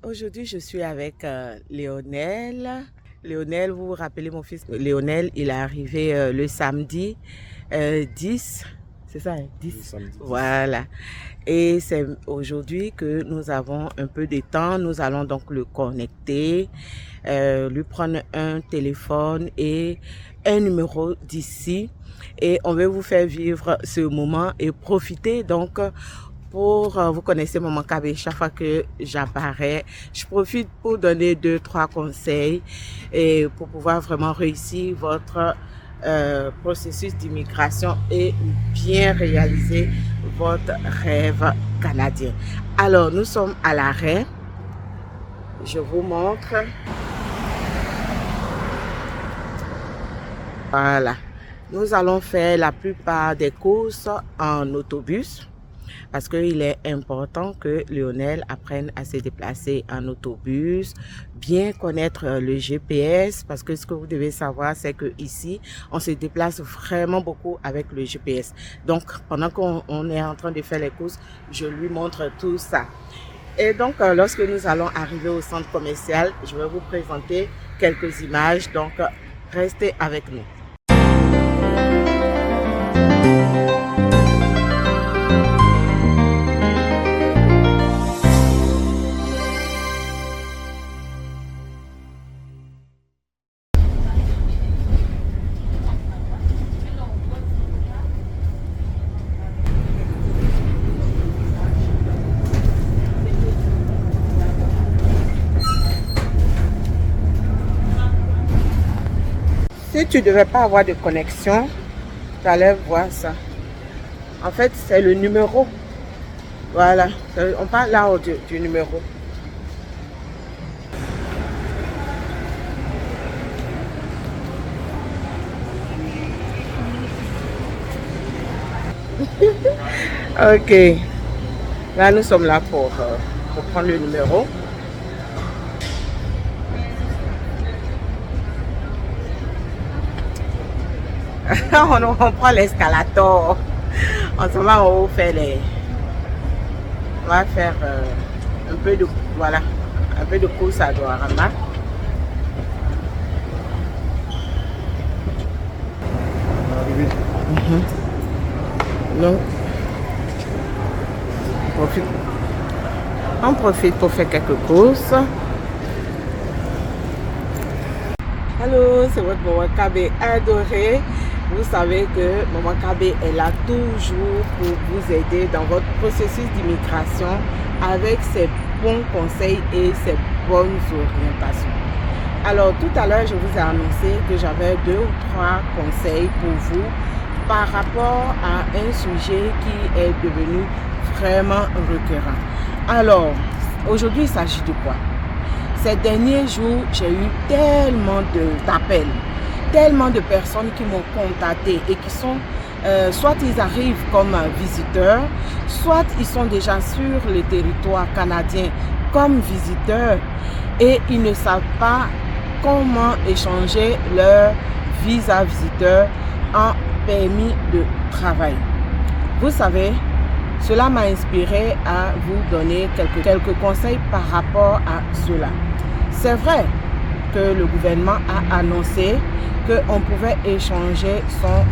Aujourd'hui, je suis avec Léonel. Léonel, vous vous rappelez mon fils Léonel, il est arrivé le samedi 10, c'est ça, hein, 10? Le samedi 10. Voilà. Et c'est aujourd'hui que nous avons un peu de temps. Nous allons donc le connecter, lui prendre un téléphone et un numéro d'ici. Et on veut vous faire vivre ce moment et profiter donc vous connaissez Maman KB, chaque fois que j'apparais, je profite pour donner 2-3 conseils et pour pouvoir vraiment réussir votre processus d'immigration et bien réaliser votre rêve canadien. Alors, nous sommes à l'arrêt. Je vous montre. Voilà. Nous allons faire la plupart des courses en autobus. Parce qu'il est important que Léonel apprenne à se déplacer en autobus, bien connaître le GPS, parce que ce que vous devez savoir, c'est que ici, on se déplace vraiment beaucoup avec le GPS. Donc, pendant qu'on est en train de faire les courses, je lui montre tout ça. Et donc, lorsque nous allons arriver au centre commercial, je vais vous présenter quelques images. Donc, restez avec nous. Si tu ne devais pas avoir de connexion, tu allais voir ça. En fait, c'est le numéro. Voilà, on parle là du numéro. Ok. Là, nous sommes là pour prendre le numéro. on prend l'escalator. On s'en va en haut faire les... On va faire un peu de... Voilà. Un peu de course à Douarama. Donc, on profite pour faire quelques courses. Allô, c'est votre Maman KB adorée. Vous savez que Maman KB est là toujours pour vous aider dans votre processus d'immigration avec ses bons conseils et ses bonnes orientations. Alors, tout à l'heure, je vous ai annoncé que j'avais 2 ou 3 conseils pour vous par rapport à un sujet qui est devenu vraiment récurrent. Alors, aujourd'hui, il s'agit de quoi? Ces derniers jours, j'ai eu tellement d'appels, tellement de personnes qui m'ont contacté et qui sont, soit ils arrivent comme visiteurs, soit ils sont déjà sur le territoire canadien comme visiteurs et ils ne savent pas comment échanger leur visa visiteur en permis de travail. Vous savez, cela m'a inspiré à vous donner quelques conseils par rapport à cela. C'est vrai que le gouvernement a annoncé qu'on pouvait échanger son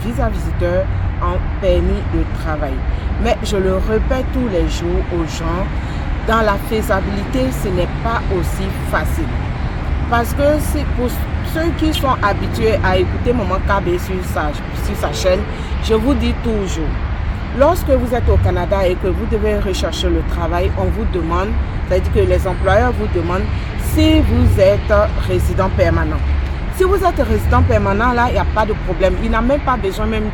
visa visiteur en permis de travail. Mais je le répète tous les jours aux gens, dans la faisabilité, ce n'est pas aussi facile. Parce que pour ceux qui sont habitués à écouter Maman KB sur sa chaîne, je vous dis toujours, lorsque vous êtes au Canada et que vous devez rechercher le travail, on vous demande, c'est-à-dire que les employeurs vous demandent si vous êtes résident permanent. Si vous êtes résident permanent, là, il n'y a pas de problème. Il n'a même pas besoin même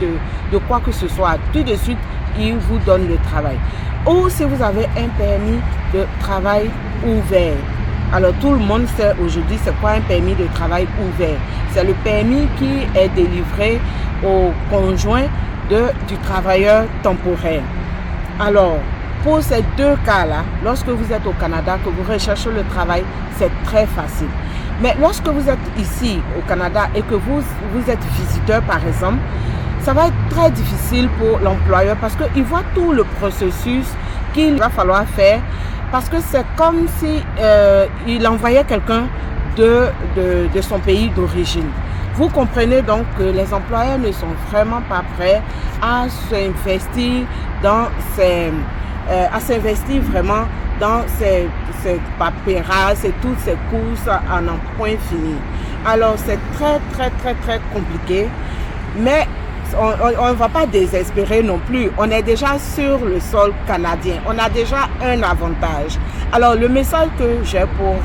de quoi que ce soit. Tout de suite, il vous donne le travail. Ou si vous avez un permis de travail ouvert. Alors, tout le monde sait aujourd'hui c'est quoi un permis de travail ouvert. C'est le permis qui est délivré au conjoint du travailleur temporaire. Alors, pour ces 2 cas-là, lorsque vous êtes au Canada, que vous recherchez le travail, c'est très facile. Mais lorsque vous êtes ici au Canada et que vous êtes visiteur, par exemple, ça va être très difficile pour l'employeur parce qu'il voit tout le processus qu'il va falloir faire parce que c'est comme si il envoyait quelqu'un de son pays d'origine. Vous comprenez donc que les employeurs ne sont vraiment pas prêts à s'investir dans vraiment dans ces papérasses et toutes ces courses en un point fini. Alors c'est très compliqué, mais on ne va pas désespérer non plus. On est déjà sur le sol canadien. On a déjà un avantage. Alors, le message que j'ai pour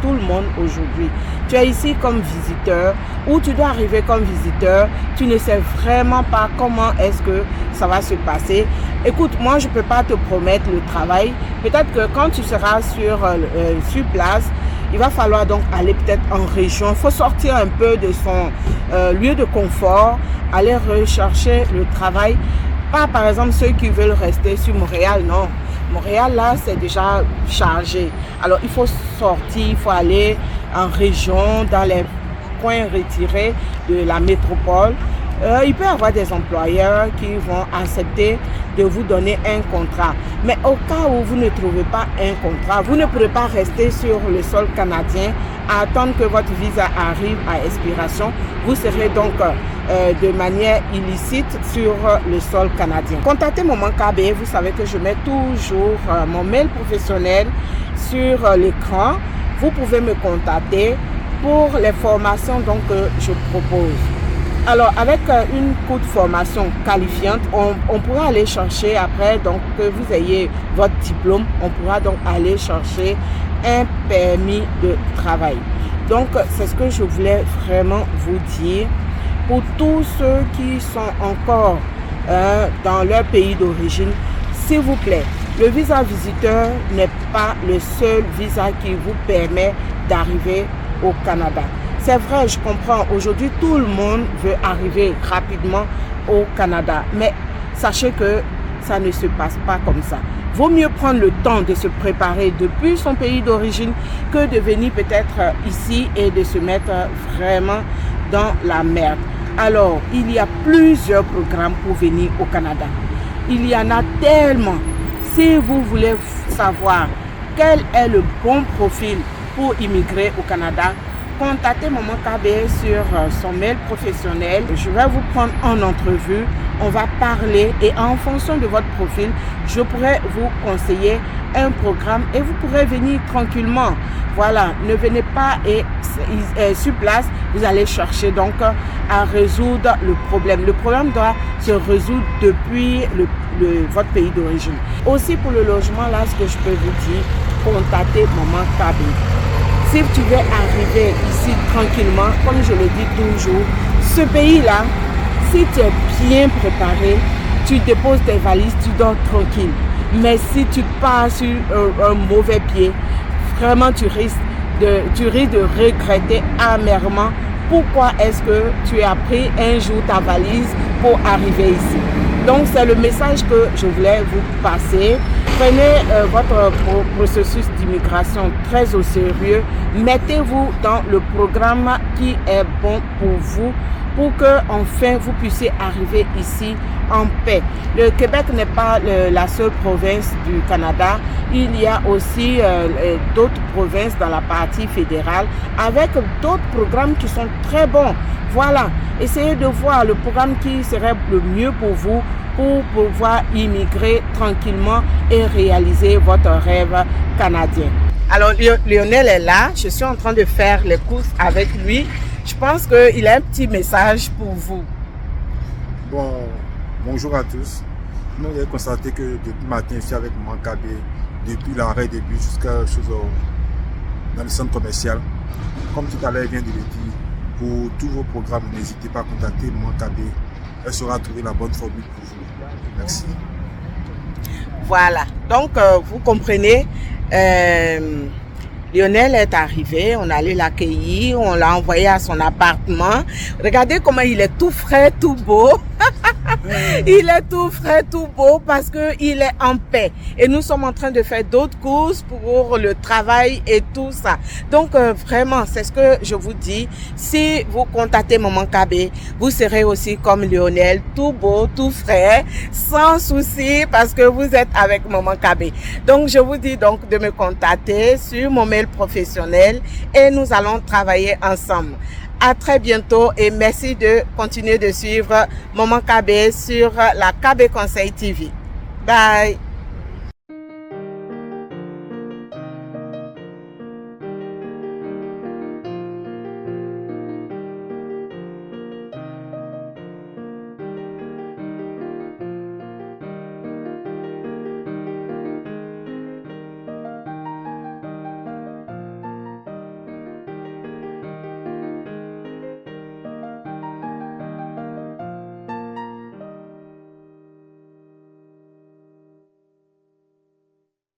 tout le monde aujourd'hui, tu es ici comme visiteur ou tu dois arriver comme visiteur. Tu ne sais vraiment pas comment est-ce que ça va se passer. Écoute, moi, je ne peux pas te promettre le travail. Peut-être que quand tu seras sur place, il va falloir donc aller peut-être en région. Il faut sortir un peu de son lieu de confort, aller rechercher le travail. Pas par exemple ceux qui veulent rester sur Montréal, non. Montréal, là, c'est déjà chargé. Alors, il faut sortir, il faut aller en région, dans les coins retirés de la métropole. Il peut y avoir des employeurs qui vont accepter de vous donner un contrat. Mais au cas où vous ne trouvez pas un contrat, vous ne pourrez pas rester sur le sol canadien à attendre que votre visa arrive à expiration. Vous serez donc de manière illicite sur le sol canadien. Contactez Maman KB, vous savez que je mets toujours mon mail professionnel sur l'écran. Vous pouvez me contacter pour les formations donc, que je propose. Alors, avec une courte formation qualifiante, on pourra aller chercher après, donc que vous ayez votre diplôme, on pourra donc aller chercher un permis de travail. Donc, c'est ce que je voulais vraiment vous dire. Pour tous ceux qui sont encore dans leur pays d'origine, s'il vous plaît, le visa visiteur n'est pas le seul visa qui vous permet d'arriver au Canada. C'est vrai, je comprends. Aujourd'hui, tout le monde veut arriver rapidement au Canada. Mais sachez que ça ne se passe pas comme ça. Vaut mieux prendre le temps de se préparer depuis son pays d'origine que de venir peut-être ici et de se mettre vraiment dans la merde. Alors, il y a plusieurs programmes pour venir au Canada. Il y en a tellement. Si vous voulez savoir quel est le bon profil pour immigrer au Canada, contactez Maman KB sur son mail professionnel. Je vais vous prendre en entrevue. On va parler et en fonction de votre profil, je pourrai vous conseiller un programme et vous pourrez venir tranquillement. Voilà, ne venez pas et sur place, vous allez chercher donc à résoudre le problème. Le problème doit se résoudre depuis votre pays d'origine. Aussi pour le logement, là, ce que je peux vous dire, contactez Maman KB. Si tu veux arriver ici tranquillement, comme je le dis toujours, ce pays-là, si tu es bien préparé, tu déposes tes valises, tu dors tranquille. Mais si tu pars sur un mauvais pied, vraiment tu risques de regretter amèrement pourquoi est-ce que tu as pris un jour ta valise pour arriver ici. Donc c'est le message que je voulais vous passer. Prenez votre processus d'immigration très au sérieux. Mettez-vous dans le programme qui est bon pour vous pour que enfin vous puissiez arriver ici en paix. Le Québec n'est pas la seule province du Canada. Il y a aussi d'autres provinces dans la partie fédérale avec d'autres programmes qui sont très bons. Voilà, essayez de voir le programme qui serait le mieux pour vous pour pouvoir immigrer tranquillement et réaliser votre rêve canadien. Alors Lionel est là, je suis en train de faire les courses avec lui. Je pense qu'il a un petit message pour vous. Bon, bonjour à tous. Nous avons constaté que depuis matin, je suis avec Maman KB, depuis l'arrêt des bus jusqu'à dans le centre commercial. Comme tout à l'heure, il vient de le dire, pour tous vos programmes, n'hésitez pas à contacter Maman KB. Elle saura trouver la bonne formule pour vous. Merci. Voilà, donc vous comprenez, Lionel est arrivé, on allait l'accueillir, on l'a envoyé à son appartement. Regardez comment il est tout frais, tout beau. Il est tout frais, tout beau parce que il est en paix. Et nous sommes en train de faire d'autres courses pour le travail et tout ça. Donc vraiment, c'est ce que je vous dis. Si vous contactez Maman KB, vous serez aussi comme Lionel, tout beau, tout frais, sans souci parce que vous êtes avec Maman KB. Donc je vous dis donc de me contacter sur mon mail professionnel et nous allons travailler ensemble. À très bientôt et merci de continuer de suivre Maman KB sur la KB Conseil TV. Bye!